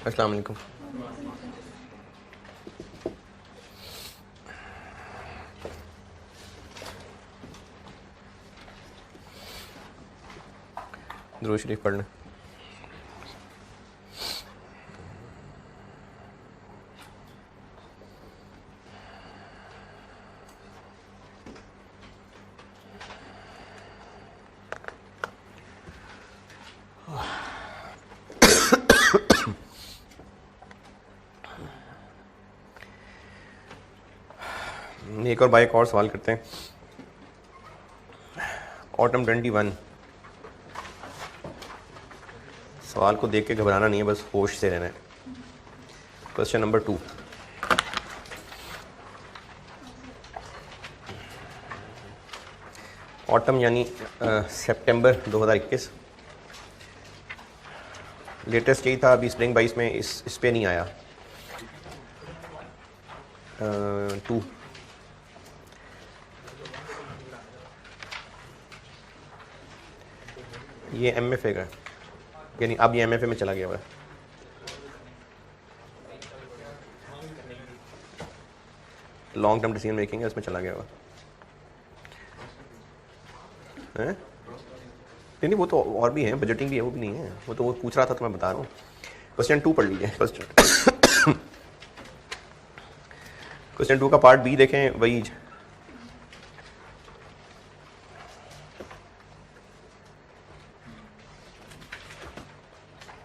अस्सलाम वालेकुम। दुरूद शरीफ पढ़ लें। एक और भाई एक और सवाल करते हैं। ऑटम 21, सवाल को देख के घबराना नहीं है, बस होश से रहना है। क्वेश्चन नंबर 2, ऑटम यानी सितंबर 2021। लेटेस्ट यही था, अभी स्प्रिंग 22 में इस पे नहीं आया। 2 ये MFA का, यानी अब ये MFA में चला गया हुआ है। लॉन्ग टर्म डिसीजन मेकिंग है, उसमें चला गया हुआ है। नहीं, वो तो और भी है, बजटिंग भी है, वो भी नहीं है। वो पूछ रहा था तो मैं बता रहा हूँ। क्वेश्चन 2 पढ़ लीजिए। क्वेश्चन 2 का पार्ट बी देखें,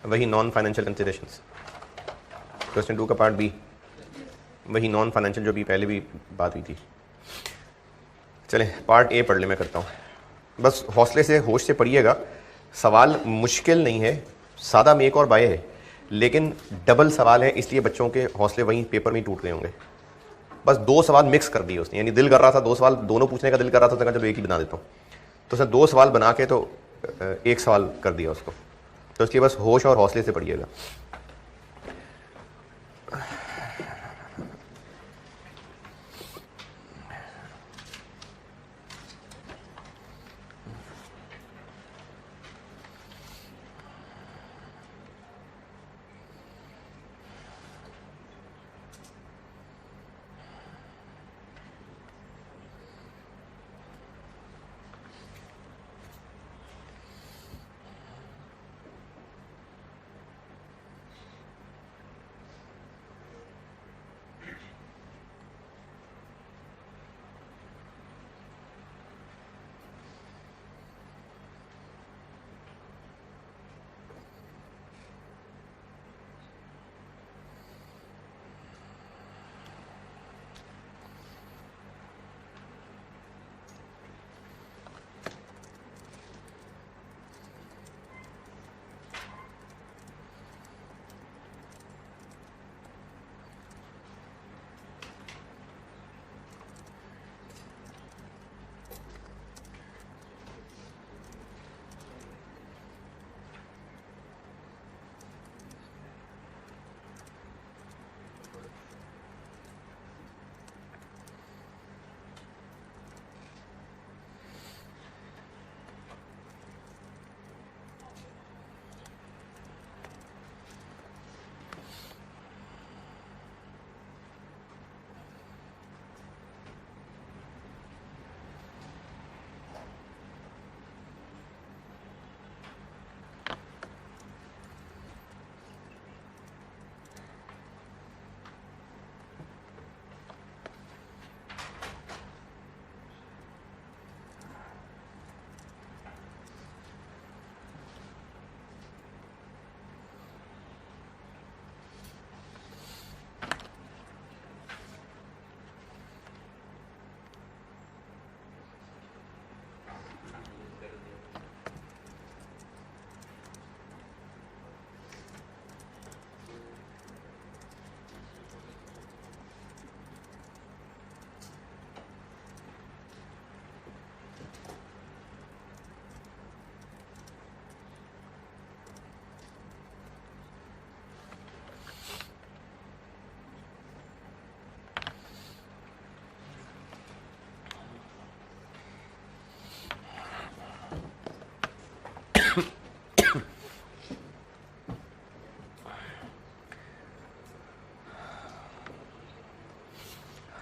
वही नॉन फाइनेंशियल कंसिडरेशंस। क्वेश्चन 2 का पार्ट बी वही नॉन फाइनेंशियल जो भी पहले भी बात हुई थी। चलें पार्ट ए पढ़ ले, मैं करता हूँ। बस हौसले से होश से पढ़िएगा। सवाल मुश्किल नहीं है, सादा मेक और बाय है, लेकिन डबल सवाल है, इसलिए बच्चों के हौसले वहीं पेपर में ही टूट गए होंगे। बस 2 सवाल मिक्स कर दिए उसने, यानी दिल कर रहा था 2 सवाल दोनों पूछने का, दिल कर रहा था तो चलो एक ही बना देता हूँ, तो उसने 2 सवाल बना के तो एक सवाल कर दिया उसको। तो इसलिए बस होश और हौसले से पढ़िएगा।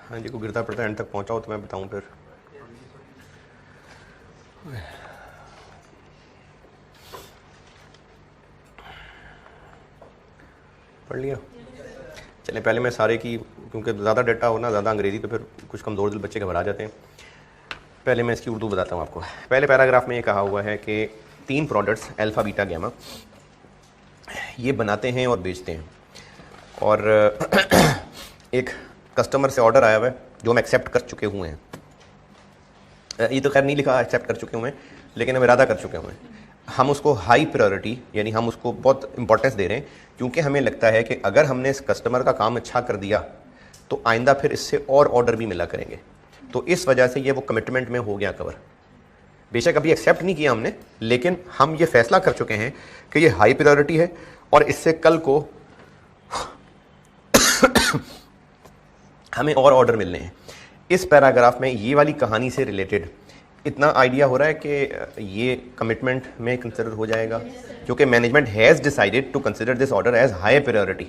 हाँ जी, को गिरता पड़ता एंड तक पहुँचाओ तो मैं बताऊँ फिर। पढ़ लिया? चलें पहले मैं सारे की, क्योंकि ज़्यादा डाटा हो ना, ज़्यादा अंग्रेज़ी, तो फिर कुछ कमज़ोर दिल बच्चे घबरा जाते हैं। पहले मैं इसकी उर्दू बताता हूँ आपको। पहले पैराग्राफ में ये कहा हुआ है कि 3 प्रोडक्ट्स अल्फ़ा बीटा गैमा ये बनाते हैं और बेचते हैं, और एक कस्टमर से ऑर्डर आया हुआ है जो हम एक्सेप्ट कर चुके हुए हैं। ये तो खैर नहीं लिखा एक्सेप्ट कर चुके हुए हैं, लेकिन हम इरादा कर चुके हुए हैं। हम उसको हाई प्रायोरिटी, यानी हम उसको बहुत इंपॉर्टेंस दे रहे हैं, क्योंकि हमें लगता है कि अगर हमने इस कस्टमर का काम अच्छा कर दिया तो आइंदा फिर इससे और ऑर्डर भी मिला करेंगे। तो इस वजह से ये वो कमिटमेंट में हो गया कवर। बेशक अभी एक्सेप्ट नहीं किया हमने, लेकिन हम ये फैसला कर चुके हैं कि ये हाई प्रायोरिटी है और इससे कल को हमें और ऑर्डर मिलने हैं। इस पैराग्राफ में ये वाली कहानी से रिलेटेड इतना आइडिया हो रहा है कि ये कमिटमेंट में कंसिडर हो जाएगा, क्योंकि management has decided to consider this order as high priority.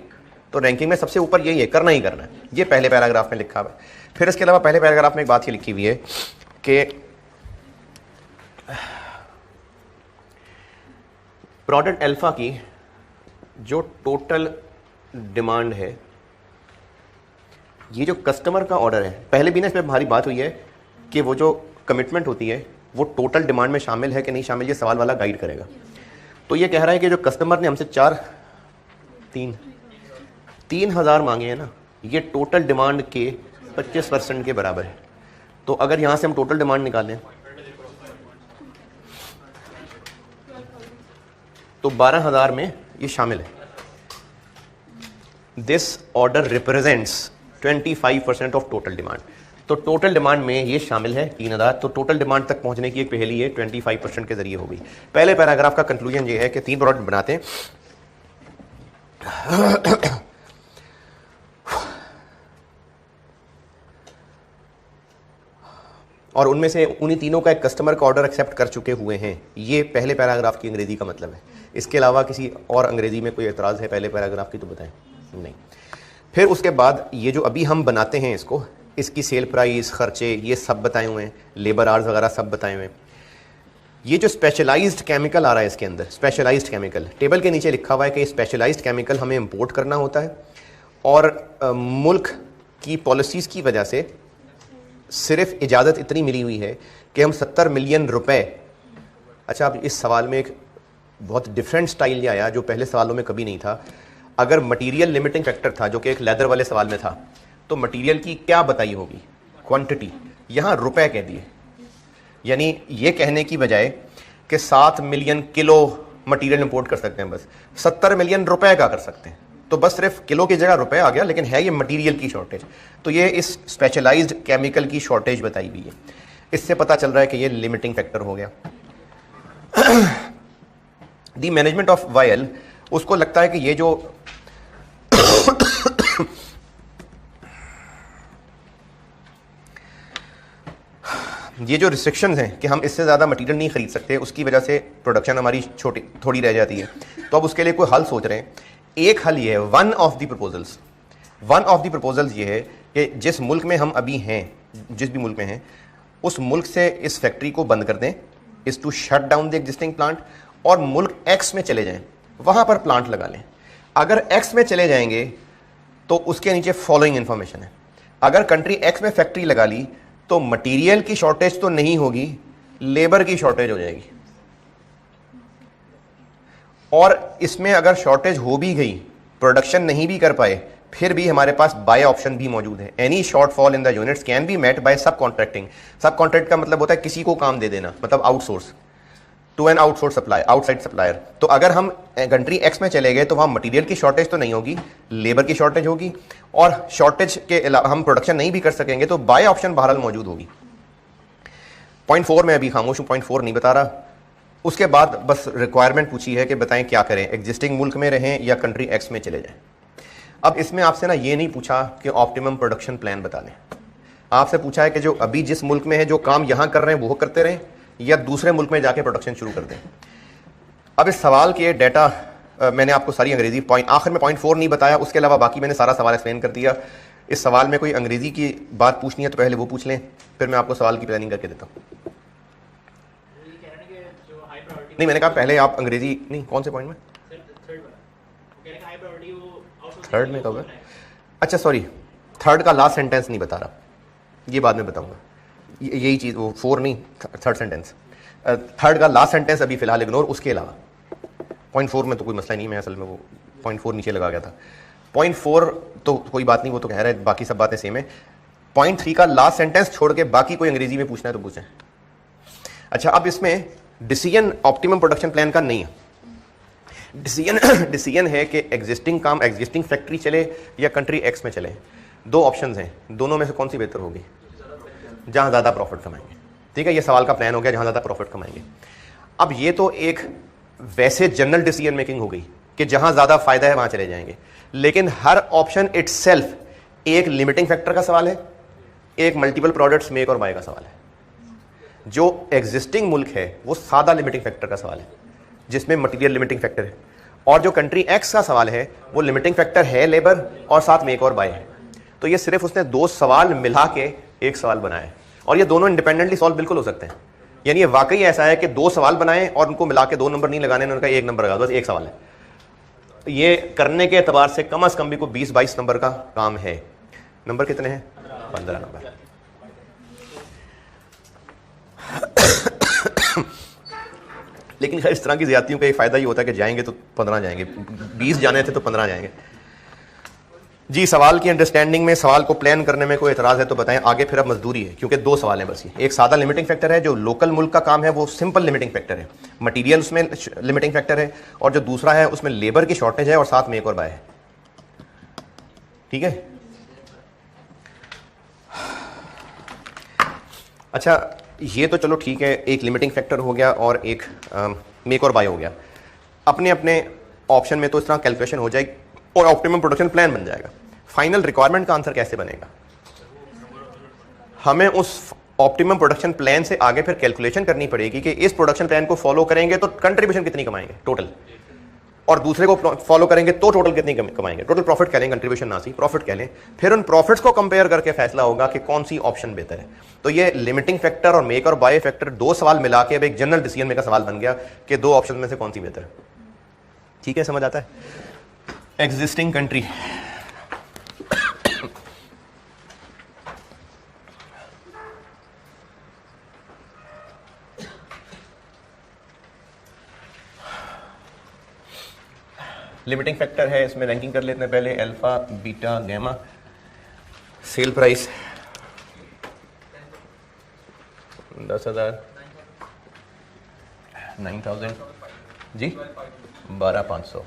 तो रैंकिंग में सबसे ऊपर यही है, करना ही करना है। ये पहले पैराग्राफ में लिखा हुआ है। फिर इसके अलावा पहले पैराग्राफ में एक बात ये लिखी हुई है कि प्रोडक्ट अल्फा की जो टोटल डिमांड है, ये जो कस्टमर का ऑर्डर है, पहले भी ना इसमें हमारी बात हुई है कि वो जो कमिटमेंट होती है वो टोटल डिमांड में शामिल है कि नहीं शामिल, ये सवाल वाला गाइड करेगा। तो ये कह रहा है कि जो कस्टमर ने हमसे 3,000 मांगे हैं ना, ये टोटल डिमांड के 25% के बराबर है। तो अगर यहां से हम टोटल डिमांड निकालें तो 12,000 में ये शामिल है। This order represents 25% of total demand. तो टोटल डिमांड में ये शामिल है 3,000। तो टोटल डिमांड तक पहुंचने की एक पहेली है 25% के जरिए होगी। पहले पैराग्राफ का कंक्लूजन ये है कि 3 प्रोडक्ट बनाते हैं और उनमें से उन्हीं तीनों का एक कस्टमर का ऑर्डर एक्सेप्ट कर चुके हुए हैं। ये पहले पैराग्राफ की अंग्रेजी का मतलब है। इसके अलावा किसी और अंग्रेजी में कोई एतराज़ है पहले पैराग्राफ की तो बताएं। नहीं। फिर उसके बाद ये जो अभी हम बनाते हैं इसको, इसकी सेल प्राइस, खर्चे, ये सब बताए हुए हैं, लेबर आवर्स वगैरह सब बताए हुए हैं। ये जो स्पेशलाइज्ड केमिकल आ रहा है इसके अंदर, स्पेशलाइज्ड केमिकल टेबल के नीचे लिखा हुआ है कि स्पेशलाइज्ड केमिकल हमें इंपोर्ट करना होता है, और मुल्क की पॉलिसीज़ की वजह से सिर्फ इजाज़त इतनी मिली हुई है कि हम 70 मिलियन रुपए। अच्छा, अब इस सवाल में एक बहुत डिफरेंट स्टाइल ये आया जो पहले सवालों में कभी नहीं था। अगर मटीरियल लिमिटिंग फैक्टर था जो कि एक लेदर वाले सवाल में था, तो मटीरियल की क्या बताई होगी, क्वांटिटी, यहाँ रुपए कह दिए। यानी ये कहने की बजाय कि 7 मिलियन किलो मटीरियल इंपोर्ट कर सकते हैं, बस 70 मिलियन रुपए का कर सकते हैं। तो बस सिर्फ किलो की जगह रुपए आ गया, लेकिन है ये मटीरियल की शॉर्टेज। तो ये इस स्पेशलाइज्ड केमिकल की शॉर्टेज बताई हुई है। इससे पता चल रहा है कि ये लिमिटिंग फैक्टर हो गया। दी मैनेजमेंट ऑफ वायल, उसको लगता है कि ये जो ये जो रिस्ट्रिक्शंस हैं कि हम इससे ज़्यादा मटेरियल नहीं खरीद सकते, उसकी वजह से प्रोडक्शन हमारी छोटी थोड़ी रह जाती है। तो अब उसके लिए कोई हल सोच रहे हैं। एक हल ये है, वन ऑफ द प्रपोजल्स ये है कि जिस मुल्क में हम अभी हैं, जिस भी मुल्क में हैं, उस मुल्क से इस फैक्ट्री को बंद कर दें, is to shut down the existing plant, और मुल्क एक्स में चले जाएं, वहाँ पर प्लांट लगा लें। अगर एक्स में चले जाएंगे तो उसके नीचे फॉलोइंग इंफॉर्मेशन है। अगर कंट्री एक्स में फैक्ट्री लगा ली तो मटेरियल की शॉर्टेज तो नहीं होगी, लेबर की शॉर्टेज हो जाएगी। और इसमें अगर शॉर्टेज हो भी गई, प्रोडक्शन नहीं भी कर पाए, फिर भी हमारे पास बाय ऑप्शन भी मौजूद है। Any shortfall in the units can be met by sub contracting. Sub contract का मतलब होता है किसी को काम दे देना, मतलब outsource to an outsource supply, outside supplier. तो अगर हम कंट्री एक्स में चले गए तो वहाँ मटेरियल की शॉर्टेज तो नहीं होगी, लेबर की शॉर्टेज होगी, और शॉर्टेज के अलावा हम प्रोडक्शन नहीं भी कर सकेंगे, तो बाय ऑप्शन बहरहाल मौजूद होगी। पॉइंट 4 में अभी खामोश हूँ, पॉइंट 4 नहीं बता रहा। उसके बाद बस रिक्वायरमेंट पूछी है कि बताएं क्या करें, एग्जिस्टिंग मुल्क में रहें या कंट्री एक्स में चले जाएं। अब इसमें आपसे ना ये नहीं पूछा कि ऑप्टिमम प्रोडक्शन प्लान बता दें, आपसे पूछा है कि जो अभी जिस मुल्क में है, जो काम यहाँ कर रहे हैं वो करते रहें या दूसरे मुल्क में जाके प्रोडक्शन शुरू कर दें। अब इस सवाल के डाटा मैंने आपको सारी अंग्रेजी पॉइंट, आखिर में पॉइंट 4 नहीं बताया, उसके अलावा बाकी मैंने सारा सवाल एक्सप्लेन कर दिया। इस सवाल में कोई अंग्रेजी की बात पूछनी है तो पहले वो पूछ लें, फिर मैं आपको सवाल की प्लानिंग करके देता हूँ। नहीं, मैंने कहा पहले आप अंग्रेजी नहीं, कौन से पॉइंट में? थर्ड में कहोगे? अच्छा सॉरी, थर्ड का लास्ट सेंटेंस नहीं बता रहा, ये बाद में बताऊंगा। यही चीज़, वो 4 नहीं, थर्ड सेंटेंस, थर्ड का लास्ट सेंटेंस अभी फिलहाल इग्नोर। उसके अलावा पॉइंट 4 में तो कोई मसला नहीं, मैं असल में वो पॉइंट 4 नीचे लगा गया था। पॉइंट 4 तो कोई बात नहीं, वो तो कह रहा है, बाकी सब बातें सेम है। पॉइंट 3 का लास्ट सेंटेंस छोड़ के बाकी कोई अंग्रेजी में पूछना है तो पूछें। अच्छा, अब इसमें डिसीजन ऑप्टिमम प्रोडक्शन प्लान का नहीं है। डिसीजन है कि एग्जिस्टिंग काम, एग्जिस्टिंग फैक्ट्री चले या कंट्री एक्स में चले। 2 ऑप्शंस हैं, दोनों में से कौन सी बेहतर होगी? जहां ज़्यादा प्रॉफिट कमाएंगे। ठीक है, ये सवाल का प्लान हो गया, जहां ज़्यादा प्रॉफिट कमाएंगे। अब ये तो एक वैसे जनरल डिसीजन मेकिंग हो गई कि जहां ज़्यादा फायदा है वहां चले जाएंगे, लेकिन हर ऑप्शन इटसेल्फ एक लिमिटिंग फैक्टर का सवाल है, एक मल्टीपल प्रोडक्ट्स मेक और बाय का सवाल है। जो एग्जिस्टिंग मुल्क है वो सादा लिमिटिंग फैक्टर का सवाल है, जिसमें मटीरियल लिमिटिंग फैक्टर है, और जो कंट्री एक्स का सवाल है वो लिमिटिंग फैक्टर है लेबर और साथ मेक और बाय है। तो ये सिर्फ उसने 2 सवाल मिला के एक सवाल बनाया है, और ये दोनों इंडिपेंडेंटली सॉल्व बिल्कुल हो सकते हैं। यानी ये वाकई ऐसा है कि 2 सवाल बनाए और उनको मिला के 2 नंबर नहीं लगाने, उनका 1 नंबर लगा, बस एक सवाल है। ये करने के एतबार से कम अज कम भी को 20-22 नंबर का काम है। नंबर कितने हैं? 15 नंबर। लेकिन इस तरह की ज्यादतियों का एक फायदा ये होता है कि जाएंगे तो 15 जाएंगे, 20 जाने थे तो 15 जाएंगे। जी, सवाल की अंडरस्टैंडिंग में, सवाल को प्लान करने में कोई एतराज है तो बताएं आगे। फिर अब मजदूरी है, क्योंकि 2 सवाल हैं बस। ये एक सादा लिमिटिंग फैक्टर है, जो लोकल मुल्क का काम है वो सिंपल लिमिटिंग फैक्टर है, मटीरियल उसमें लिमिटिंग फैक्टर है, और जो दूसरा है उसमें लेबर की शॉर्टेज है और साथ मेक और बाय है। ठीक है, अच्छा ये तो चलो ठीक है, एक लिमिटिंग फैक्टर हो गया और एक मेक और बाय हो गया। अपने अपने ऑप्शन में तो इस तरह कैलकुलेशन हो जाएगी और ऑप्टिमम प्रोडक्शन प्लान बन जाएगा। फाइनल रिक्वायरमेंट का आंसर कैसे बनेगा? हमें उस ऑप्टिमम प्रोडक्शन प्लान से आगे फिर कैलकुलेशन करनी पड़ेगी कि इस प्रोडक्शन प्लान को फॉलो करेंगे तो कंट्रीब्यूशन कितनी कमाएंगे टोटल, और दूसरे को फॉलो करेंगे तो टोटल कितनी कमाएंगे। टोटल प्रॉफिट कह लें, कंट्रीब्यूशन ना सी प्रॉफिट कह लें। फिर उन प्रॉफिट्स को कंपेयर करके फैसला होगा कि कौन सी ऑप्शन बेहतर है। तो ये लिमिटिंग फैक्टर और मेक और बाय फैक्टर 2 सवाल मिला के अब एक जनरल डिसीजन मेकर सवाल बन गया कि 2 ऑप्शन में से कौन सी बेहतर है। ठीक है, समझ आता है? एग्जिस्टिंग कंट्री, लिमिटिंग फैक्टर है, इसमें रैंकिंग कर लेते हैं पहले। Alpha, beta, gamma. Sale price 10,000, 9,000 G, 12,500।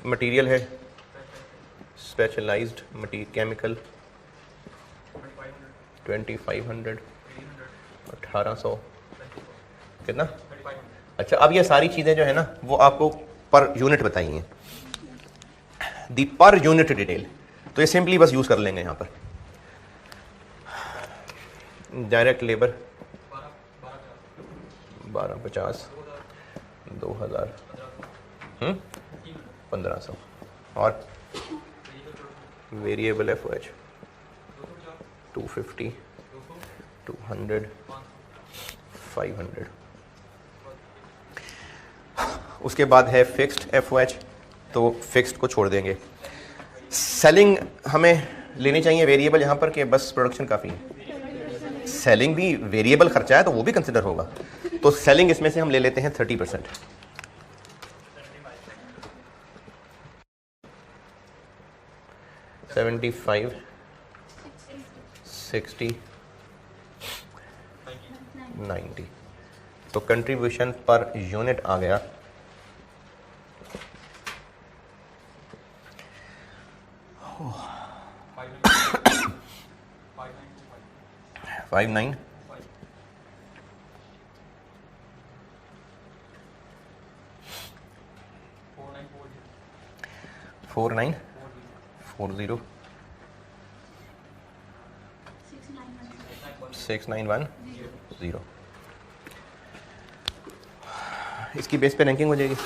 Material है स्पेशलाइज्ड मटीरियल केमिकल 2,500, 1,800 कितना? अच्छा, अब ये सारी चीज़ें जो है ना वो आपको पर यूनिट बताई हैं, दी पर यूनिट डिटेल। तो ये सिंपली बस यूज़ कर लेंगे यहाँ पर। डायरेक्ट लेबर 1250, 2,000, 1,500, और वेरिएबल FOH 250, 200, 500। उसके बाद है फिक्स्ड FOH, तो फिक्स्ड को छोड़ देंगे। सेलिंग हमें लेनी चाहिए वेरिएबल यहाँ पर कि बस प्रोडक्शन काफ़ी है। सेलिंग भी वेरिएबल खर्चा है तो वो भी कंसिडर होगा, तो सेलिंग इसमें से हम ले लेते हैं 30%। 75, 60, 90। तो कंट्रीब्यूशन पर यूनिट आ गया 59, 4940, 6910। इसकी बेस पे रैंकिंग हो जाएगी।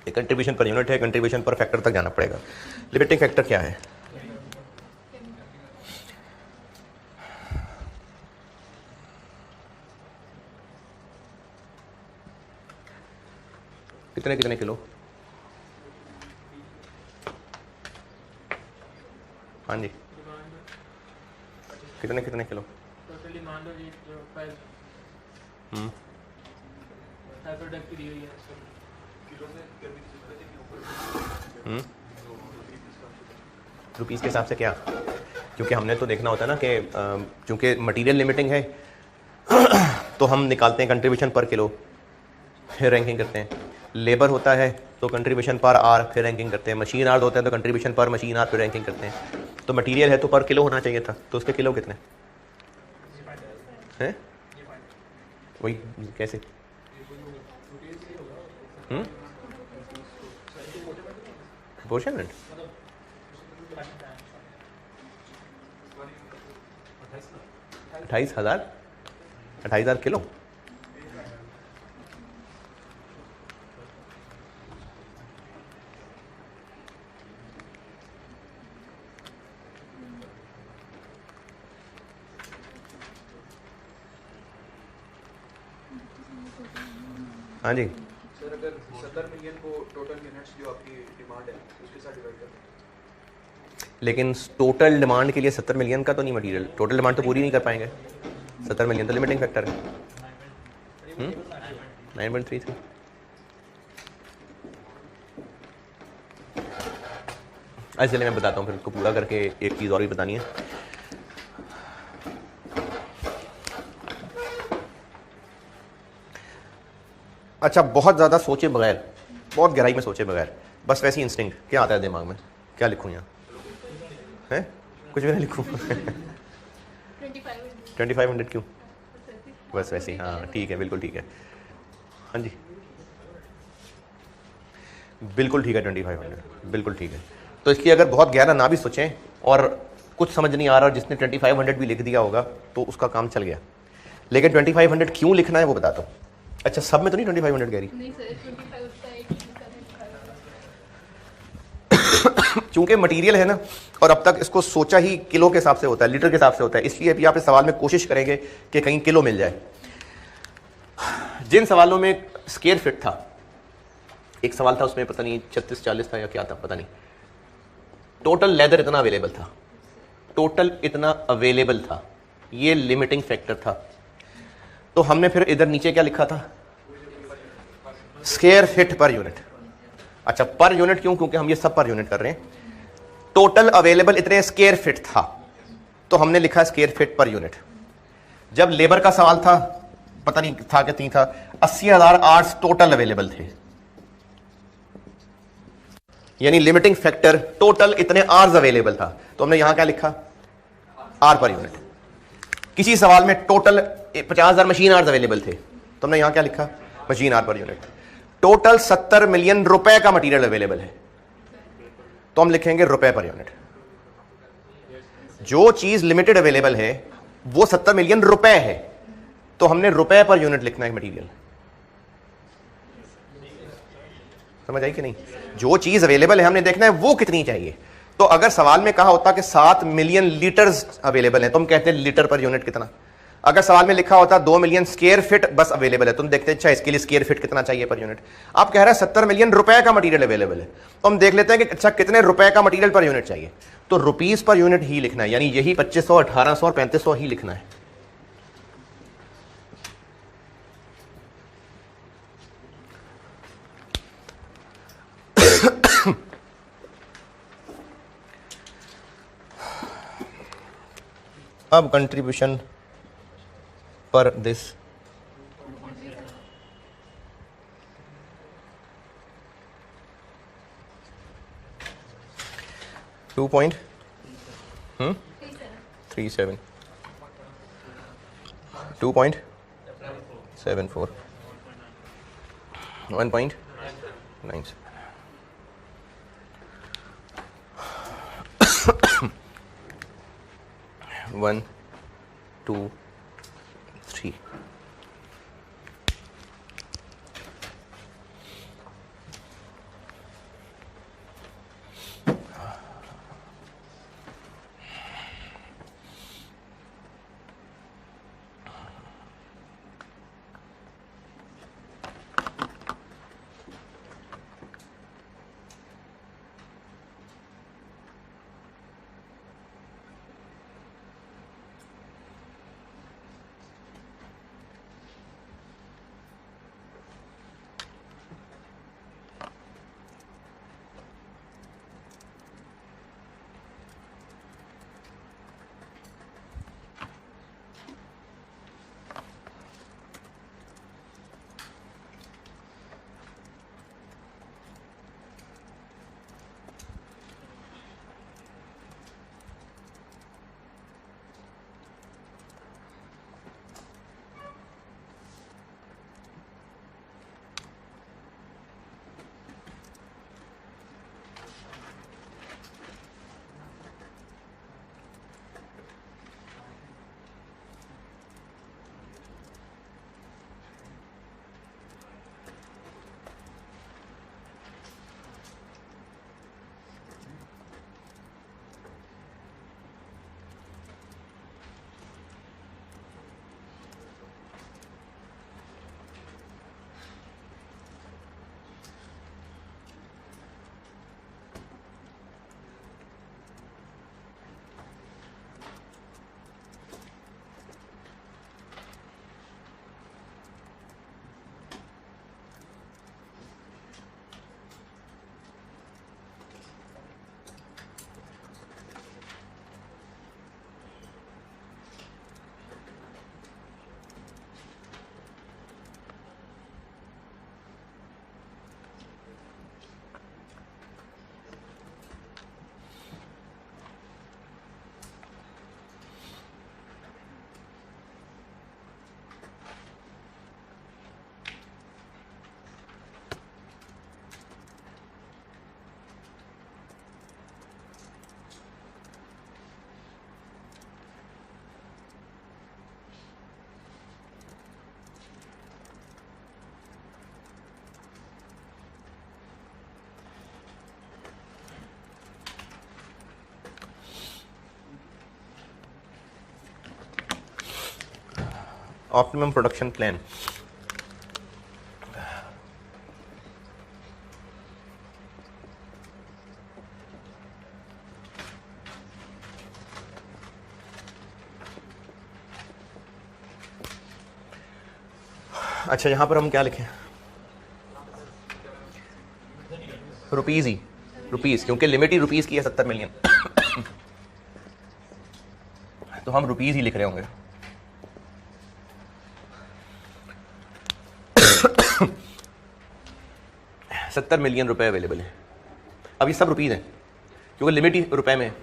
एक कंट्रीब्यूशन पर यूनिट है, कंट्रीब्यूशन पर फैक्टर तक जाना पड़ेगा। लिमिटिंग फैक्टर क्या है? कितने कितने किलो? हाँ जी, कितने कितने किलो? रुपीस के हिसाब से क्या? क्योंकि हमने तो देखना होता है ना कि चूंकि मटेरियल लिमिटिंग है तो हम निकालते हैं कंट्रीब्यूशन पर किलो, फिर रैंकिंग करते हैं। लेबर होता है तो कंट्रीब्यूशन पर आर, फिर रैंकिंग करते हैं। मशीन आर होते हैं तो कंट्रीब्यूशन पर मशीन आर, फिर रैंकिंग करते हैं। तो मटेरियल है तो पर किलो होना चाहिए था, तो उसके किलो कितने हैं? वही कैसे? Proportional 28,000 kilo. हाँ जी सर, अगर 70 मिलियन को टोटल यूनिट्स जो आपकी डिमांड है उसके साथ डिवाइड करते हैं, लेकिन टोटल डिमांड के लिए 70 मिलियन का तो नहीं मटेरियल, टोटल डिमांड तो पूरी नहीं कर पाएंगे। 70 मिलियन तो लिमिटिंग फैक्टर है। 9.33। चलिए मैं बताता हूँ, फिर उसको पूरा करके एक चीज़ और भी बतानी है। अच्छा, बहुत ज़्यादा सोचे बगैर, बहुत गहराई में सोचे बगैर, बस वैसी इंस्टिंक्ट क्या आता है दिमाग में? क्या लिखूँ यहाँ? है कुछ भी नहीं लिखूँ? 2500 क्यों? बस वैसे ही, हाँ ठीक है, बिल्कुल ठीक है। हाँ जी बिल्कुल ठीक है, 2500 बिल्कुल ठीक है। तो इसकी अगर बहुत गहरा ना भी सोचें और कुछ समझ नहीं आ रहा और जिसने 2500 भी लिख दिया होगा तो उसका काम चल गया। लेकिन 2500 क्यों लिखना है वो बताता हूँ। अच्छा, सब में तो नहीं 2500 कह रही? नहीं सर, 25 चूंकि मटेरियल है ना, और अब तक इसको सोचा ही किलो के हिसाब से होता है, लीटर के हिसाब से होता है, इसलिए अभी आप इस सवाल में कोशिश करेंगे कि कहीं किलो मिल जाए। जिन सवालों में स्क्वायर फीट था, एक सवाल था उसमें पता नहीं 36-40 था या क्या था पता नहीं, टोटल लेदर इतना अवेलेबल था, टोटल इतना अवेलेबल था, ये लिमिटिंग फैक्टर था। तो हमने फिर इधर नीचे क्या लिखा था? Square feet per unit. अच्छा, पर यूनिट क्यों? क्योंकि हम ये सब पर यूनिट कर रहे हैं। टोटल अवेलेबल इतने स्क्वायर फीट था तो हमने लिखा स्क्वायर फीट पर यूनिट। जब लेबर का सवाल था, पता नहीं था कि नहीं था, 80,000 आर्स टोटल अवेलेबल थे, यानी लिमिटिंग फैक्टर टोटल इतने आर्स अवेलेबल था, तो हमने यहां क्या लिखा? Are per unit. किसी सवाल में टोटल 50,000 मशीन आर्स अवेलेबल थे, तो हमने यहां क्या लिखा? Machine R per unit. Total 70 million रुपए का मटेरियल अवेलेबल है, तो हम लिखेंगे रुपए पर यूनिट। जो चीज लिमिटेड अवेलेबल है वो 70 मिलियन रुपए है, तो हमने रुपए पर यूनिट लिखना है मटेरियल। समझ आई कि नहीं? जो चीज अवेलेबल है हमने देखना है वो कितनी चाहिए। तो अगर सवाल में कहा होता कि 7 मिलियन लीटर्स अवेलेबल है तो हम कहते हैं लीटर पर यूनिट कितना। अगर सवाल में लिखा होता 2 मिलियन स्क्वायर फीट बस अवेलेबल है तो हम देखते हैं अच्छा इसके लिए स्क्वायर फीट कितना चाहिए पर यूनिट। आप कह रहे हैं 70 मिलियन रुपए का मटेरियल अवेलेबल है, तो हम देख लेते हैं कि अच्छा कितने रुपए का मटेरियल पर यूनिट चाहिए, तो रुपीस पर यूनिट ही लिखना है, यानी यही 2500, 1800 और 3500 ही लिखना है। अब कंट्रीब्यूशन पर दिस $2.37 2.74 1.97 1 2 3 1 ऑप्टिमम प्रोडक्शन प्लान। अच्छा, यहाँ पर हम क्या लिखें? रुपीज़ ही, रुपीज़, क्योंकि लिमिट ही रुपीज़ की है 70 मिलियन। तो हम रुपीज़ ही लिख रहे होंगे। $70 मिलियन अवेलेबल है। अब ये सब रुपीज़ हैं क्योंकि लिमिट ही रुपए में है।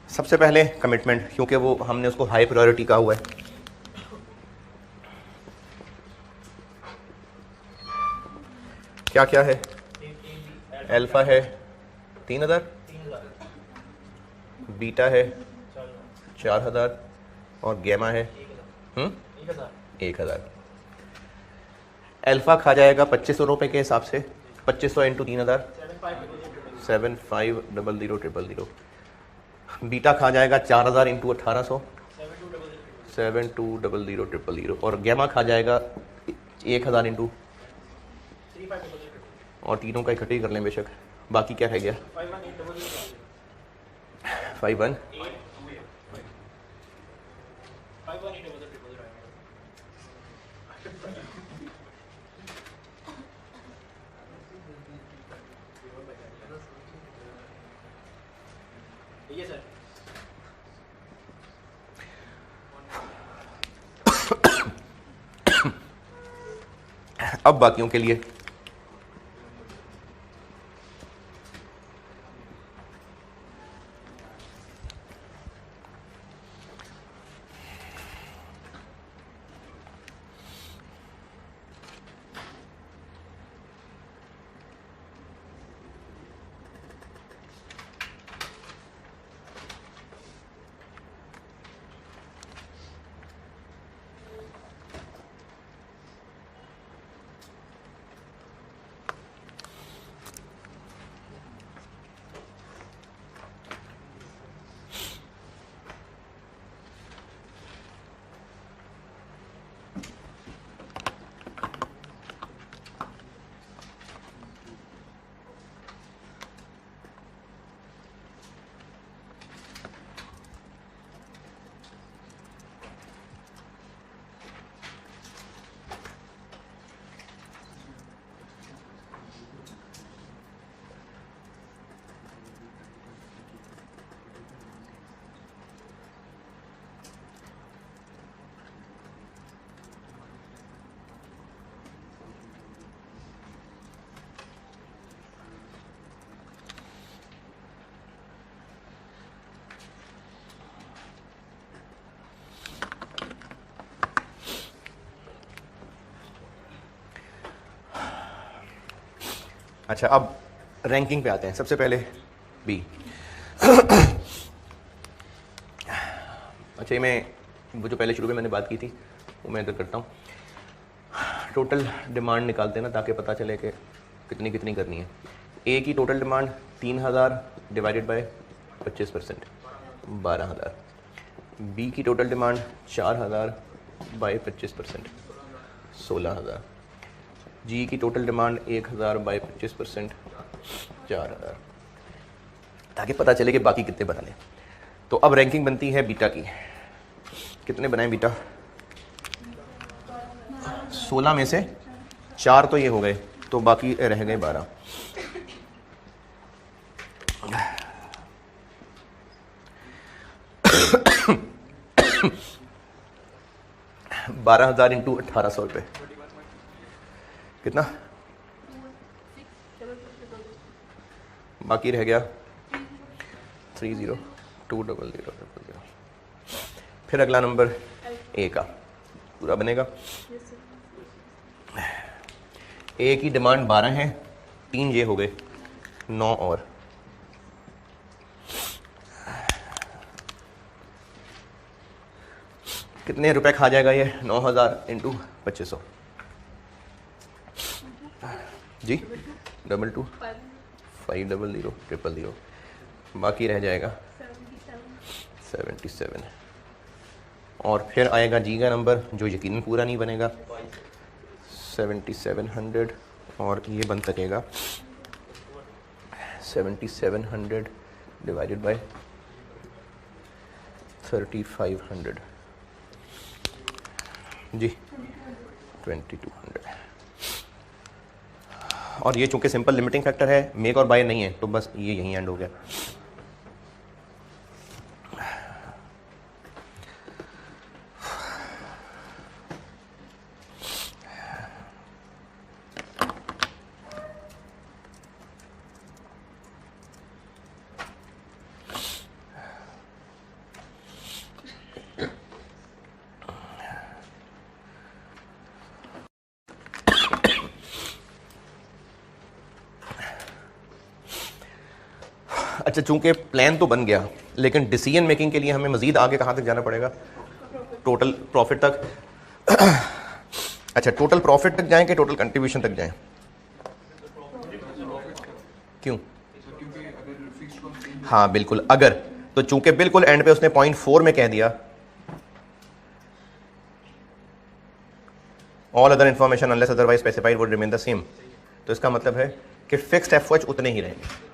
सबसे पहले कमिटमेंट, क्योंकि वो हमने उसको हाई प्रायोरिटी कहा हुआ है। क्या क्या है? अल्फा है 3000, बीटा है 4000 और गैमा है 1000। अल्फा खा जाएगा 2500 रुपये के हिसाब से, 2500 इंटू 3000 750000। बीटा खा जाएगा 4000 इंटू 1800 720000। और गैमा खा जाएगा 1000 इंटू, और तीनों का इकट्ठे ही कर लें बेशक। बाकी क्या रह गया? 51 अब बाकियों के लिए अच्छा, अब रैंकिंग पे आते हैं। सबसे पहले बी। अच्छा, ये मैं वो जो पहले शुरू में मैंने बात की थी वो मैं इधर करता हूँ। टोटल डिमांड निकालते हैं ना, ताकि पता चले कि कितनी कितनी करनी है। ए की total demand 3000 divided by 25% 12000। B की टोटल डिमांड 4000 बाय 25% 16000। जी की टोटल डिमांड 1000 बाय 25% 4000, ताकि पता चले कि बाकी कितने बना लें। तो अब रैंकिंग बनती है बीटा की। कितने बनाएं बीटा? 16 में से 4 तो ये हो गए, तो बाकी रह गए 12। $12,000 इंटू 1800 रुपये कितना? बाकी रह गया 302000। फिर अगला नंबर ए का पूरा बनेगा। ए की डिमांड 12 है, 3 ये हो गए, 9 और। कितने रुपए खा जाएगा ये? 9000 इंटू 2500 जी 22 500 000, बाकी रह जाएगा 77। और फिर आएगा जी का नंबर जो यकीनन पूरा नहीं बनेगा 7700, और ये बन सकेगा 7700 डिवाइडेड बाय 3500 जी 2200। और ये चूंकि सिंपल लिमिटिंग फैक्टर है, मेक और बाय नहीं है, तो बस ये यहीं एंड हो गया। अच्छा, चूंकि प्लान तो बन गया, लेकिन डिसीजन मेकिंग के लिए हमें मजीद आगे कहाँ तक जाना पड़ेगा? टोटल प्रॉफिट तक। अच्छा, टोटल प्रॉफिट तक जाएं कि टोटल कंट्रीब्यूशन तक जाएं? क्यों? हाँ बिल्कुल, अगर तो चूंकि बिल्कुल एंड पे उसने 0.4 में कह दिया all other information unless otherwise specified would remain the same, तो इसका मतलब है कि फिक्स्ड एफओएच उतने ही रहेंगे।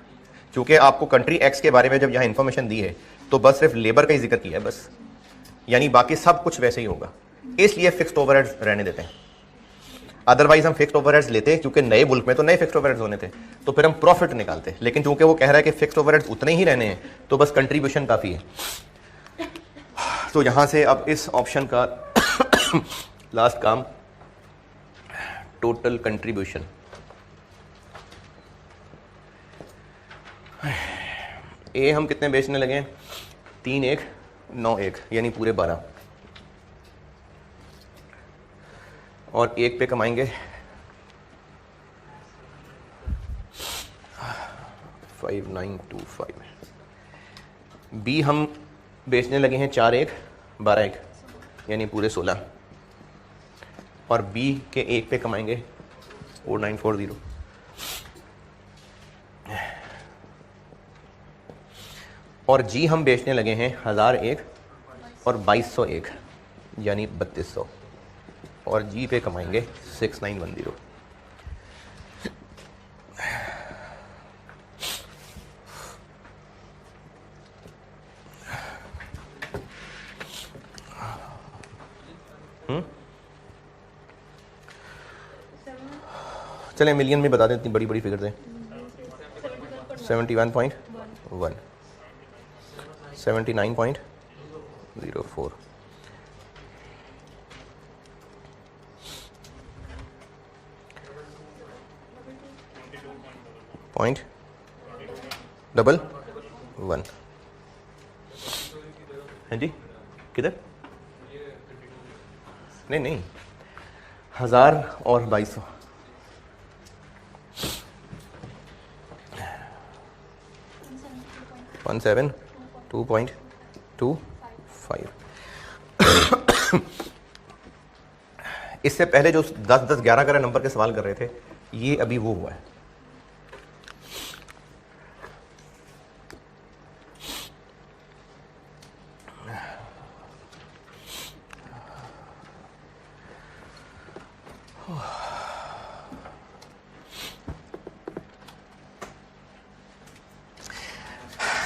क्योंकि आपको कंट्री एक्स के बारे में जब यहाँ इन्फॉर्मेशन दी है तो बस सिर्फ लेबर का ही जिक्र किया है बस, यानी बाकी सब कुछ वैसे ही होगा, इसलिए फिक्स्ड ओवरहेड्स रहने देते हैं। अदरवाइज हम फिक्स्ड ओवरहेड्स लेते हैं, क्योंकि नए मुल्क में तो नए फिक्स्ड ओवरहेड्स होने थे, तो फिर हम प्रॉफिट निकालते, लेकिन चूंकि वो कह रहा है कि फिक्स्ड ओवरहेड्स उतने ही रहने हैं तो बस कंट्रीब्यूशन काफ़ी है। तो यहाँ से अब इस ऑप्शन का लास्ट काम टोटल कंट्रीब्यूशन। ए हम कितने बेचने लगे? 3 1 9 1, यानी पूरे 12, और एक पे कमाएंगे 5925। बी हम बेचने लगे हैं 4 1 12 1, यानी पूरे 16, और बी के एक पे कमाएंगे 4940। और जी हम बेचने लगे हैं 1001 और 2201, यानी 3200, और जी पे कमाएंगे 6910। चलें मिलियन में बता दें, इतनी बड़ी बड़ी फिगर दें। 71.1, 79.04, .11, है जी, किधर? नहीं नहीं, 1000 और 2200, वन 2.25। इससे पहले जो 10 10 11 11 नंबर के सवाल कर रहे थे, ये अभी वो हुआ है।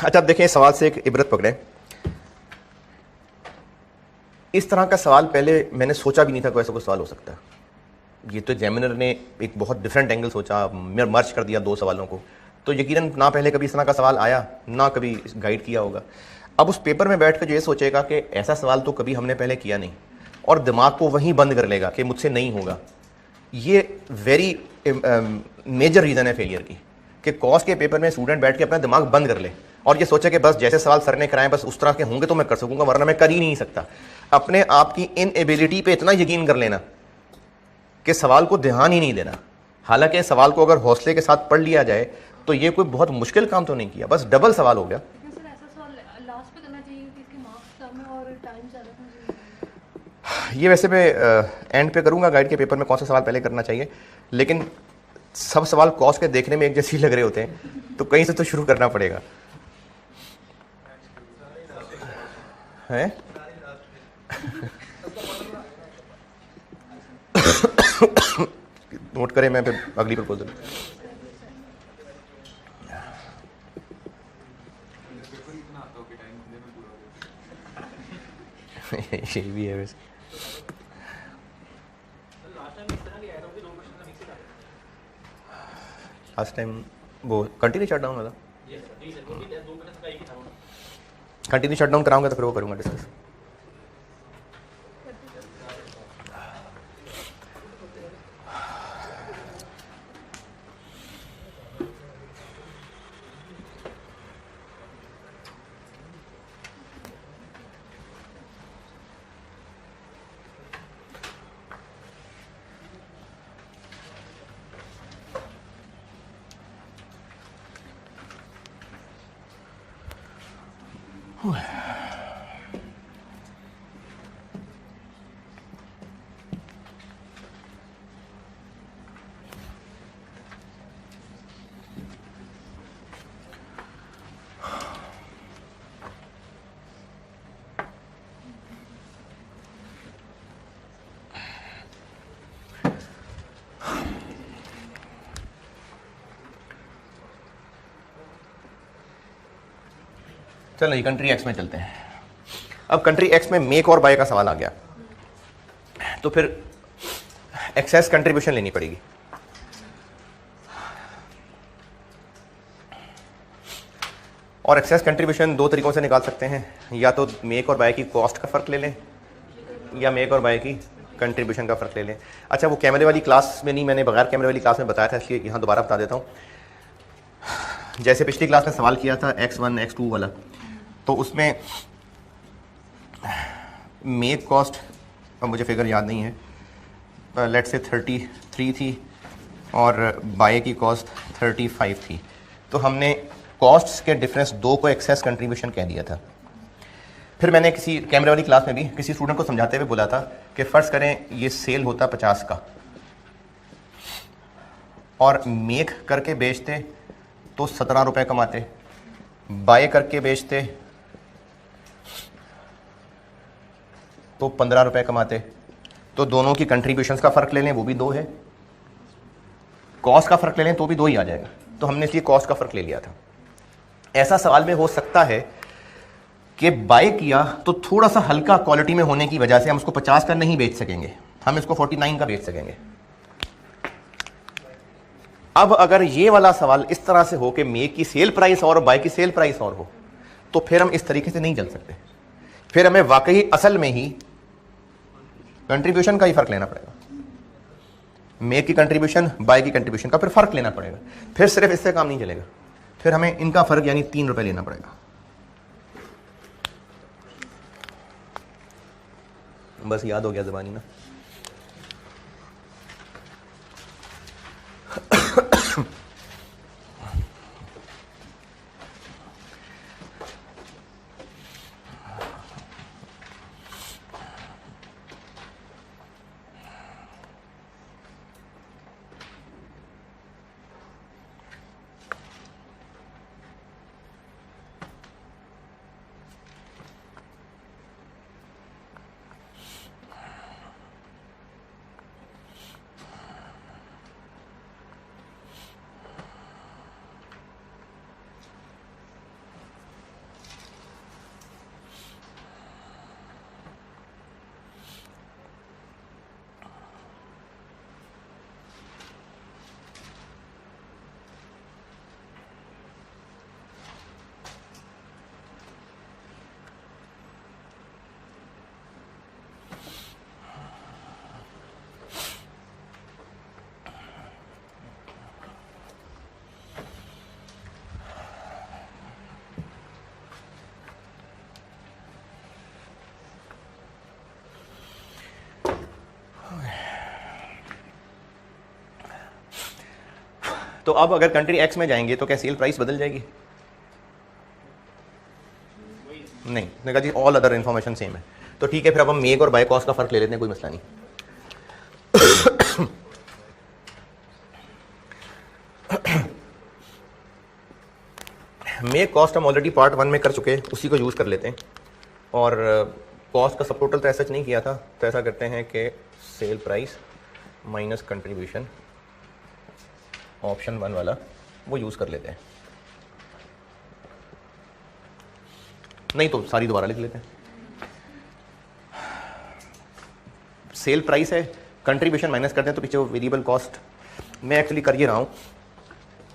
अच्छा, अब देखें, सवाल से एक इबरत पकड़ें। इस तरह का सवाल पहले मैंने सोचा भी नहीं था कोई ऐसा कोई सवाल हो सकता है। ये तो एग्जामिनर ने एक बहुत डिफरेंट एंगल सोचा, मर्ज कर दिया दो सवालों को, तो यकीनन ना पहले कभी इस तरह का सवाल आया, ना कभी गाइड किया होगा। अब उस पेपर में बैठ कर जो ये सोचेगा कि ऐसा सवाल तो कभी हमने पहले किया नहीं, और दिमाग को वहीं बंद कर लेगा कि मुझसे नहीं होगा, ये वेरी मेजर रीज़न है फेलियर की, कि कॉस के पेपर में स्टूडेंट बैठ के अपना दिमाग बंद कर ले और ये सोचे कि बस जैसे सवाल सर ने कराए बस उस तरह के होंगे तो मैं कर सकूंगा, वरना मैं कर ही नहीं सकता। अपने आप की इनएबिलिटी पे इतना यकीन कर लेना कि सवाल को ध्यान ही नहीं देना। हालांकि सवाल को अगर हौसले के साथ पढ़ लिया जाए तो ये कोई बहुत मुश्किल काम तो नहीं किया, बस डबल सवाल हो गया। ये वैसे मैं एंड पे करूंगा गाइड के पेपर में कौन सा सवाल पहले करना चाहिए, लेकिन सब सवाल कॉस्ट के देखने में एक जैसे ही लग रहे होते हैं, तो कहीं से तो शुरू करना पड़ेगा है। नोट करें, मैं फिर अगली प्रपोजल। ये भी है वैसे। लास्ट टाइम वो कंटिन्यू शटडाउन वाला, कंटिन्यू शटडाउन कराऊंगा तो फिर वो करूंगा डिस्कस। चलो ये कंट्री एक्स में चलते हैं। अब कंट्री एक्स में मेक और बाय का सवाल आ गया, तो फिर एक्सेस कंट्रीब्यूशन लेनी पड़ेगी। और एक्सेस कंट्रीब्यूशन दो तरीकों से निकाल सकते हैं, या तो मेक और बाय की कॉस्ट का फ़र्क ले लें, या मेक और बाय की कंट्रीब्यूशन का फ़र्क ले लें। अच्छा, वो कैमरे वाली क्लास में नहीं, मैंने बगैर कैमरे वाली क्लास में बताया था, इसलिए यहाँ दोबारा बता देता हूँ। जैसे पिछली क्लास में सवाल किया था x1 x2 वाला, तो उसमें मेक कॉस्ट, अब मुझे फिगर याद नहीं है, लेट्स से 33 थी और बाय की कॉस्ट 35 थी। तो हमने कॉस्ट्स के डिफरेंस दो को एक्सेस कंट्रीब्यूशन कह दिया था। फिर मैंने किसी कैमरे वाली क्लास में भी किसी स्टूडेंट को समझाते हुए बोला था कि फ़र्ज़ करें ये सेल होता 50 का और मेक करके बेचते तो 17 रुपये कमाते, बाय करके बेचते तो 15 रुपये कमाते। तो दोनों की कंट्रीब्यूशंस का फ़र्क ले लें, वो भी दो है, कॉस्ट का फ़र्क ले लें तो भी दो ही आ जाएगा। तो हमने इसलिए कॉस्ट का फ़र्क ले लिया था। ऐसा सवाल में हो सकता है कि बाय किया तो थोड़ा सा हल्का क्वालिटी में होने की वजह से हम उसको 50 का नहीं बेच सकेंगे, हम इसको 49 का बेच सकेंगे। अब अगर ये वाला सवाल इस तरह से हो कि मेक की सेल प्राइस और बाय की सेल प्राइस और हो, तो फिर हम इस तरीके से नहीं चल सकते। फिर हमें वाकई असल में ही कंट्रीब्यूशन का ही फर्क लेना पड़ेगा, मेक की कंट्रीब्यूशन बाय की कंट्रीब्यूशन का फिर फर्क लेना पड़ेगा। फिर सिर्फ इससे काम नहीं चलेगा, फिर हमें इनका फर्क यानी 3 रुपए लेना पड़ेगा। बस याद हो गया ज़बानी ना। तो अब अगर कंट्री एक्स में जाएंगे तो क्या सेल प्राइस बदल जाएगी? नहीं, मैंने कहा जी ऑल अदर इन्फॉर्मेशन सेम है। तो ठीक है, फिर अब हम मेक और बाय कॉस्ट का फर्क ले लेते हैं, कोई मसला नहीं। मेक कॉस्ट हम ऑलरेडी पार्ट 1 में कर चुके हैं, उसी को यूज़ कर लेते हैं। और कॉस्ट का सब टोटल तो ऐसा नहीं किया था, तो ऐसा करते हैं कि sale price minus contribution option 1 वाला वो यूज़ कर लेते हैं। नहीं तो सारी दोबारा लिख लेते हैं। सेल प्राइस है, कंट्रीब्यूशन माइनस करते हैं तो पीछे वो वेरिएबल कॉस्ट। मैं एक्चुअली कर ये रहा हूँ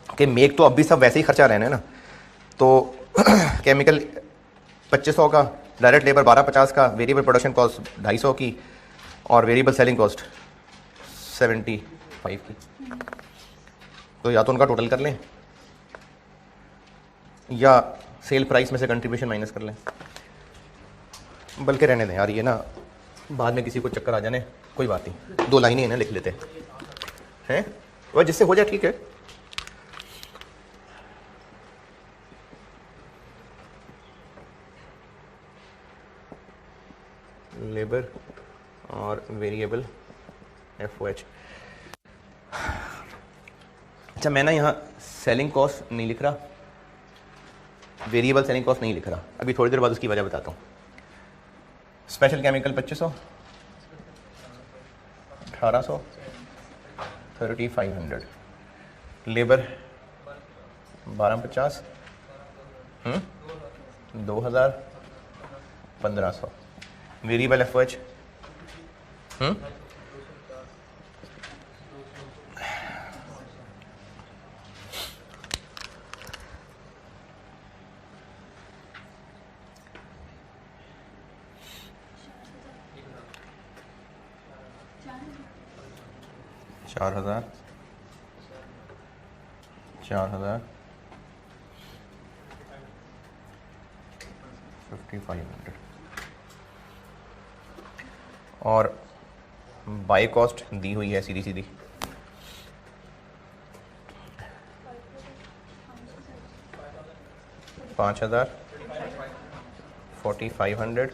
कि मेक तो अब भी सब वैसे ही खर्चा रहना है ना, तो केमिकल 2500 का, डायरेक्ट लेबर 1250 का, वेरिएबल प्रोडक्शन कॉस्ट 250 की और वेरिएबल सेलिंग कॉस्ट 75 की। तो या तो उनका टोटल कर लें या सेल प्राइस में से कंट्रीब्यूशन माइनस कर लें। बल्कि रहने दें यार, ये ना बाद में किसी को चक्कर आ जाने, कोई बात नहीं, 2 लाइनें इन्हें लिख लेते हैं वह जिससे हो जाए ठीक है। लेबर और वेरिएबल FOH। अच्छा, मैं ना यहाँ सेलिंग कॉस्ट नहीं लिख रहा, वेरिएबल सेलिंग कॉस्ट नहीं लिख रहा, अभी थोड़ी देर बाद उसकी वजह बताता हूँ। Special chemical 2500, 1800, 3500, labour 1250, 2000, 1500, variable FOH 4000, 4000, 5500 और बाय कॉस्ट दी हुई है सीधी सीधी 5000, 4500,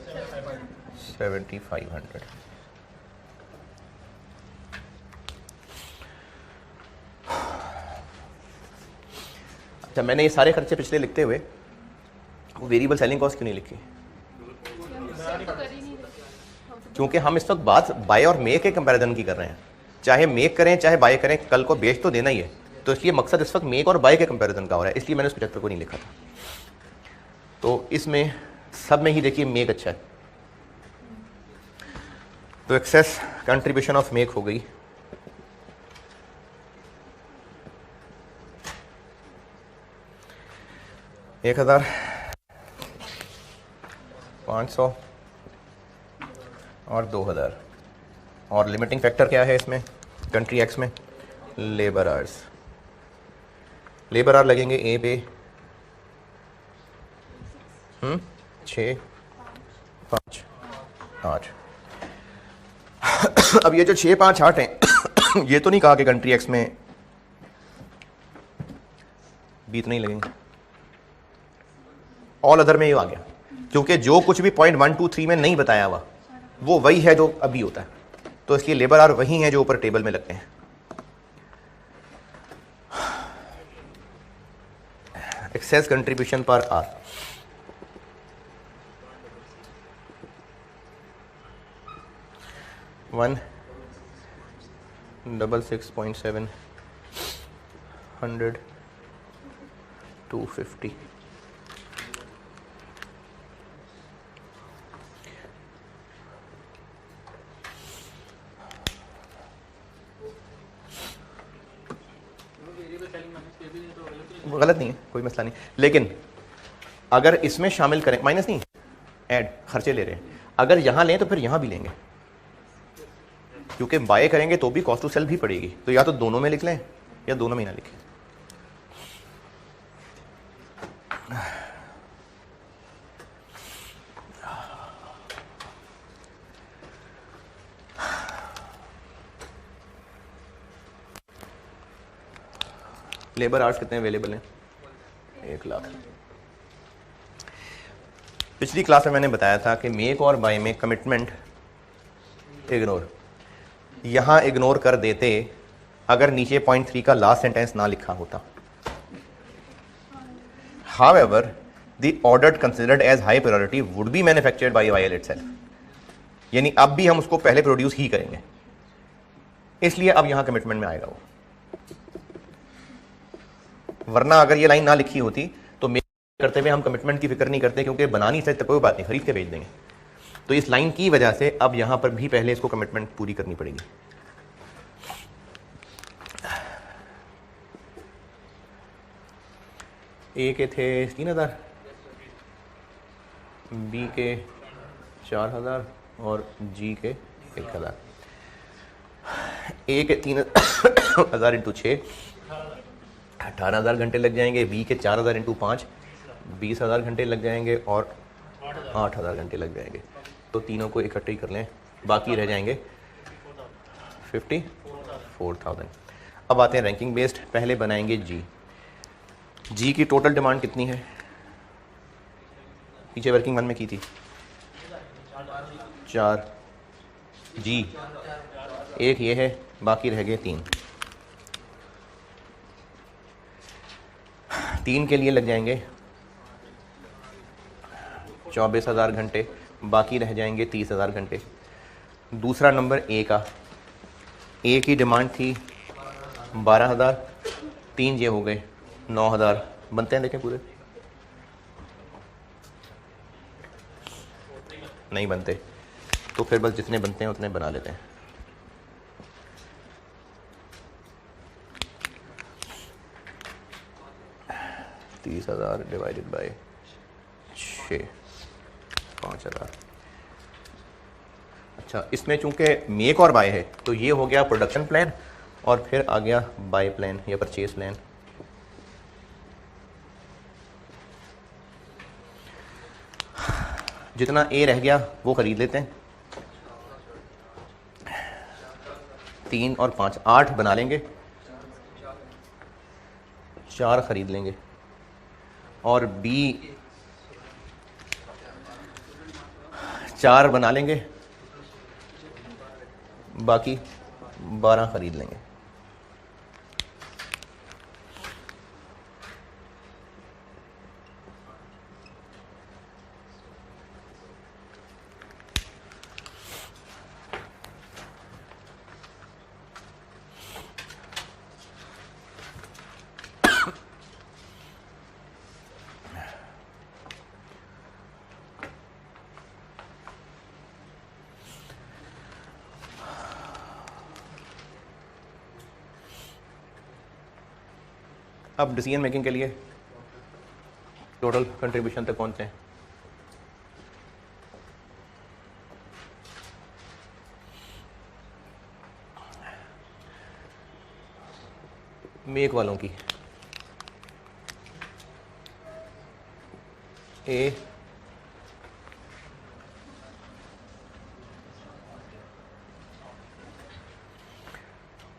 7500। अच्छा, मैंने ये सारे खर्चे पिछले लिखते हुए वेरिएबल सेलिंग कॉस्ट क्यों नहीं लिखी? क्योंकि हम इस वक्त बात बाय और मेक के कंपैरिजन की कर रहे हैं। चाहे मेक करें चाहे बाय करें, कल को बेच तो देना ही है, तो इसलिए मकसद इस वक्त मेक और बाय के कंपैरिजन का हो रहा है, इसलिए मैंने उस 75 को नहीं लिखा था। तो इसमें सब में ही देखिए मेक अच्छा है, तो एक्सेस कंट्रीब्यूशन ऑफ मेक हो गई 1000, 500 और 2000। और लिमिटिंग फैक्टर क्या है इसमें कंट्री एक्स में? Labour hours. लेबर आवर लगेंगे ए पे 6, 5, 8। अब ये जो 6, 5, 8 हैं ये तो नहीं कहा कि कंट्री एक्स में भी इतने ही लगेंगे, ऑल अदर में ये आ गया, क्योंकि जो कुछ भी पॉइंट 1, 2, 3 में नहीं बताया हुआ वो वही है जो अभी होता है, तो इसलिए लेबर आवर वही है जो ऊपर टेबल में लगते हैं। Excess contribution per R, one 66.7, 100, 250। गलत नहीं है, कोई मसला नहीं, लेकिन अगर इसमें शामिल करें, माइनस नहीं ऐड, खर्चे ले रहे हैं, अगर यहां लें तो फिर यहां भी लेंगे, क्योंकि बाय करेंगे तो भी कॉस्ट टू सेल भी पड़ेगी, तो या तो दोनों में लिख लें या दोनों में ना लिखें। लेबर आवर्स कितने अवेलेबल हैं? 1 लाख। पिछली क्लास में मैंने बताया था कि मेक और बाय में कमिटमेंट इग्नोर, यहां इग्नोर कर देते अगर नीचे पॉइंट 3 का लास्ट सेंटेंस ना लिखा होता। However the order considered as high priority would be manufactured by YL itself. यानी अब भी हम उसको पहले प्रोड्यूस ही करेंगे, इसलिए अब यहां कमिटमेंट में आएगा वो। वरना अगर ये लाइन ना लिखी होती तो करते हुए हम कमिटमेंट की फिक्र नहीं करते, क्योंकि बना नहीं सकते, कोई बात नहीं, खरीद के भेज देंगे। तो इस लाइन की वजह से अब यहां पर भी पहले इसको कमिटमेंट पूरी करनी पड़ेगी। ए के थे 3000, बी के 4000 और जी के 1000। ए के 3000 इंटू 6 18,000 घंटे लग जाएंगे, बी के 4000 इंटू 5 20,000 घंटे लग जाएंगे और 8,000 घंटे लग जाएंगे। तो तीनों को इकट्ठे ही कर लें, बाकी रह जाएंगे 54,000। अब आते हैं रैंकिंग बेस्ड। पहले बनाएंगे जी की टोटल डिमांड कितनी है? पीछे वर्किंग वन में की थी 4, जी एक ये है, बाकी रह गए 3 के लिए लग जाएंगे 24,000 घंटे, बाकी रह जाएंगे 30,000 घंटे। दूसरा नंबर ए का, ए की डिमांड थी 12,000, 3 ये हो गए 9,000 बनते हैं। देखें पूरे नहीं बनते, तो फिर बस जितने बनते हैं उतने बना लेते हैं। $30,000 डिवाइडेड बाय 6, 5,000। अच्छा, इसमें चूंकि मेक और बाय है तो ये हो गया प्रोडक्शन प्लान और फिर आ गया बाय प्लान या परचेज प्लान। जितना ए रह गया वो खरीद लेते हैं, 3 और 5 8 बना लेंगे, 4 खरीद लेंगे और बी 4 बना लेंगे, बाकी 12 खरीद लेंगे। अब डिसीजन मेकिंग के लिए टोटल कंट्रीब्यूशन तक पहुंचते हैं। मेक वालों की ए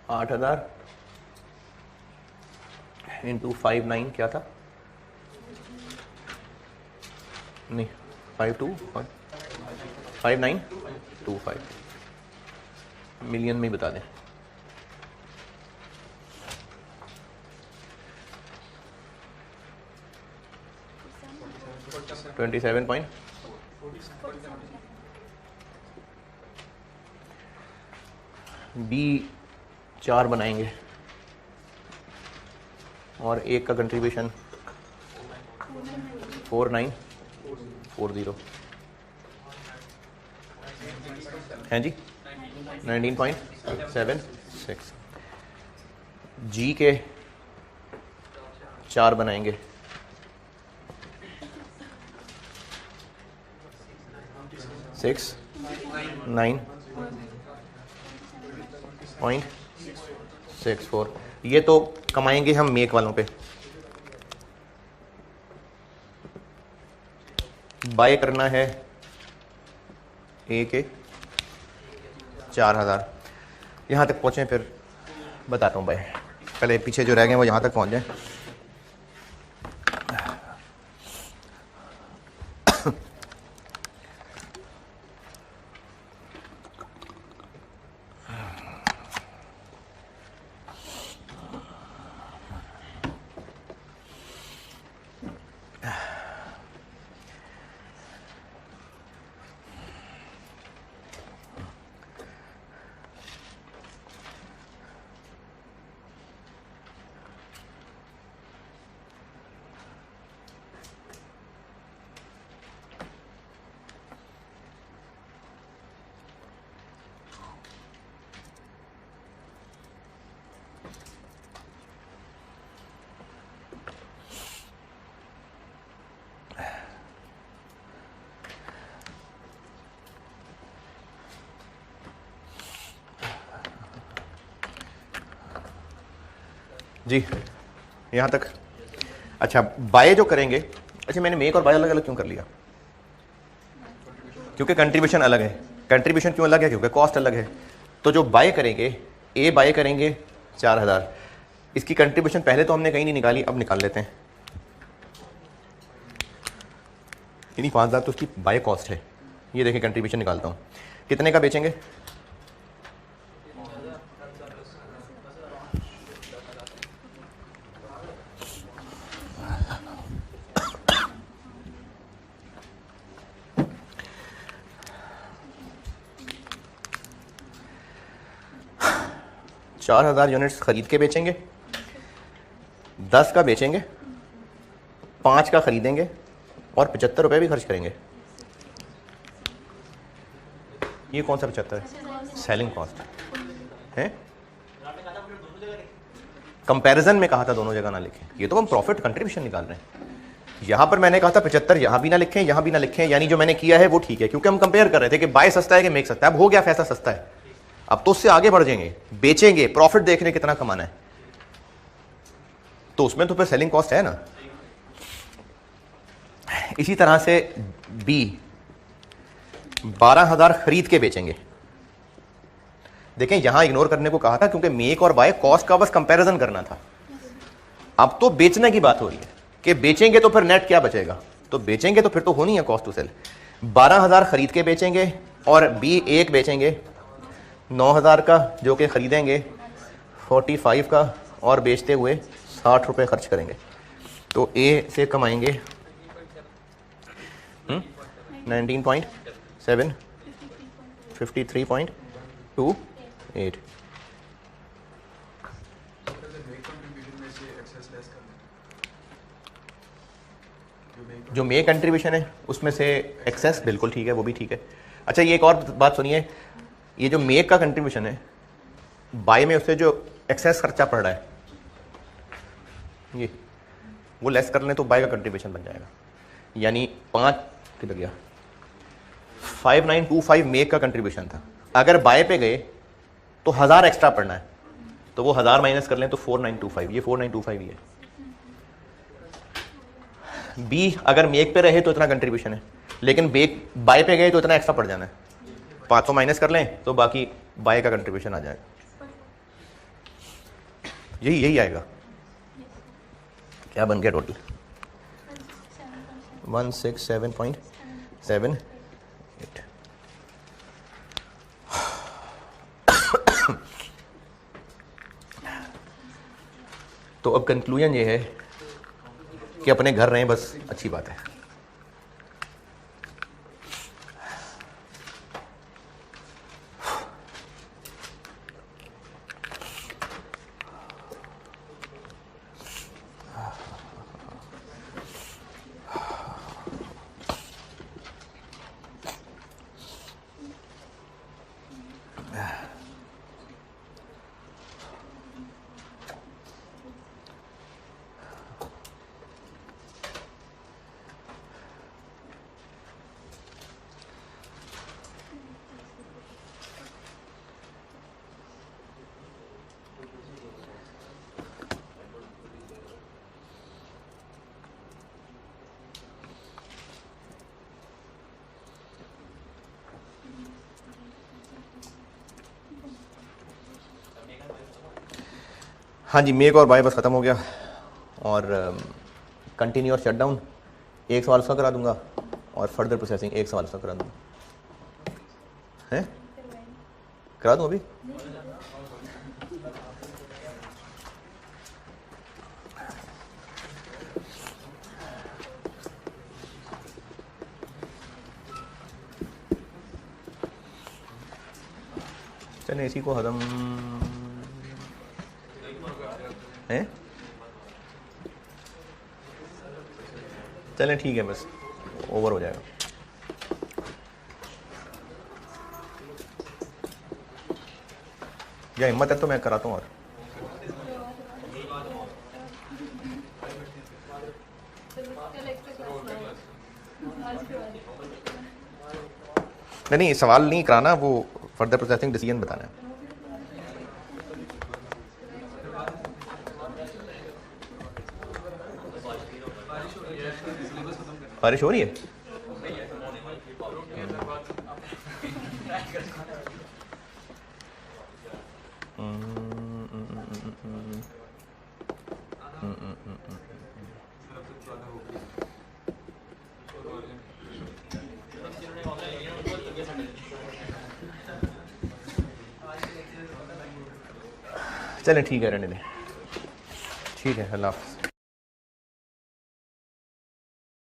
8,000 इंटू 59 क्या था? नहीं 5925 मिलियन में ही बता दें। 27 पॉइंट बी 4 बनाएंगे और एक का कंट्रीब्यूशन 4940 हैं जी, 19.76। जी के 4 बनाएंगे, 69.64। ये तो कमाएंगे हम मेक वालों पे। बाय करना है ए के 4,000। यहाँ तक पहुँचें फिर बताता हूँ बाय। पहले पीछे जो रह गए वो यहाँ तक पहुँच जाएं। जी यहाँ तक। अच्छा बाय जो करेंगे, अच्छा मैंने मेक और बाय अलग अलग क्यों कर लिया? क्योंकि कंट्रीब्यूशन अलग है। कंट्रीब्यूशन क्यों अलग है? क्योंकि कॉस्ट अलग है। तो जो बाय करेंगे, ए बाय करेंगे 4000, इसकी कंट्रीब्यूशन पहले तो हमने कहीं नहीं निकाली, अब निकाल लेते हैं। यानी 5000 तो उसकी बाय कॉस्ट है। ये देखिए कंट्रीब्यूशन निकालता हूँ, कितने का बेचेंगे? चार 4000 यूनिट्स खरीद के बेचेंगे, 10 का बेचेंगे, 5 का खरीदेंगे और 75 रुपये भी खर्च करेंगे। ये कौन सा 75 है? सेलिंग कॉस्ट है। कंपैरिजन में कहा था दोनों जगह ना लिखें, ये तो हम प्रॉफिट कंट्रीब्यूशन निकाल रहे हैं। यहां पर मैंने कहा था 75, यहां भी ना लिखें यहां भी ना लिखें, यानी जो मैंने किया है वो ठीक है, क्योंकि हम कंपेयर कर रहे थे कि बाय सस्ता है कि मेक सस्ता है। अब हो गया फैसला सस्ता है, अब तो उससे आगे बढ़ जाएंगे, बेचेंगे, प्रॉफिट देख रहे कितना कमाना है, तो उसमें तो फिर सेलिंग कॉस्ट है ना। इसी तरह से बी 12000 खरीद के बेचेंगे। देखें यहां इग्नोर करने को कहा था क्योंकि मेक और बाय कॉस्ट का बस कंपैरिजन करना था। अब तो बेचने की बात हो रही है कि बेचेंगे तो फिर नेट क्या बचेगा, तो बेचेंगे तो फिर तो होनी है कॉस्ट टू सेल। 12000 खरीद के बेचेंगे और बी एक बेचेंगे 9000 का, जो कि खरीदेंगे 45 का और बेचते हुए 60 रुपये खर्च करेंगे। तो ए से कमाएंगे 19.7, 53.28। जो मे कंट्रीब्यूशन है उसमें से एक्सेस, बिल्कुल ठीक है, वो भी ठीक है। अच्छा ये एक और बात सुनिए, ये जो मेक का कंट्रीब्यूशन है, बाय में उससे जो एक्सेस खर्चा पड़ रहा है ये वो लेस कर लें तो बाय का कंट्रीब्यूशन बन जाएगा। यानी 5 किधर गया, 5925 मेक का कंट्रीब्यूशन था। अगर बाय पे गए तो 1000 एक्स्ट्रा पड़ना है, तो वो 1000 माइनस कर लें तो 4925, ये 4925 ही है। बी अगर मेक पे रहे तो इतना कंट्रीब्यूशन है, लेकिन बाय पे गए तो इतना एक्स्ट्रा पड़ जाना है, 500 माइनस कर लें तो बाकी बाय का कंट्रीब्यूशन आ जाएगा। यही आएगा। क्या बन गया टोटल? 167.78। तो अब कंक्लूजन ये है कि अपने घर रहें, बस अच्छी बात है। हाँ जी, मेक और बाय बस ख़त्म हो गया। और कंटिन्यू और शट डाउन एक सवाल उसका करा दूंगा और फर्दर प्रोसेसिंग एक सवाल उसका करा दूंगा। हैं करा दूँ अभी? चलें इसी को ख़त्म है। चलें ठीक है, बस ओवर हो जाएगा। या हिम्मत है तो मैं कराता हूँ। और नहीं सवाल नहीं कराना, वो फर्दर प्रोसेसिंग डिसीजन बताना है। बारिश हो रही है? चलें ठीक है, रहने दें। ठीक है, अल्लाह हाफ़िज़।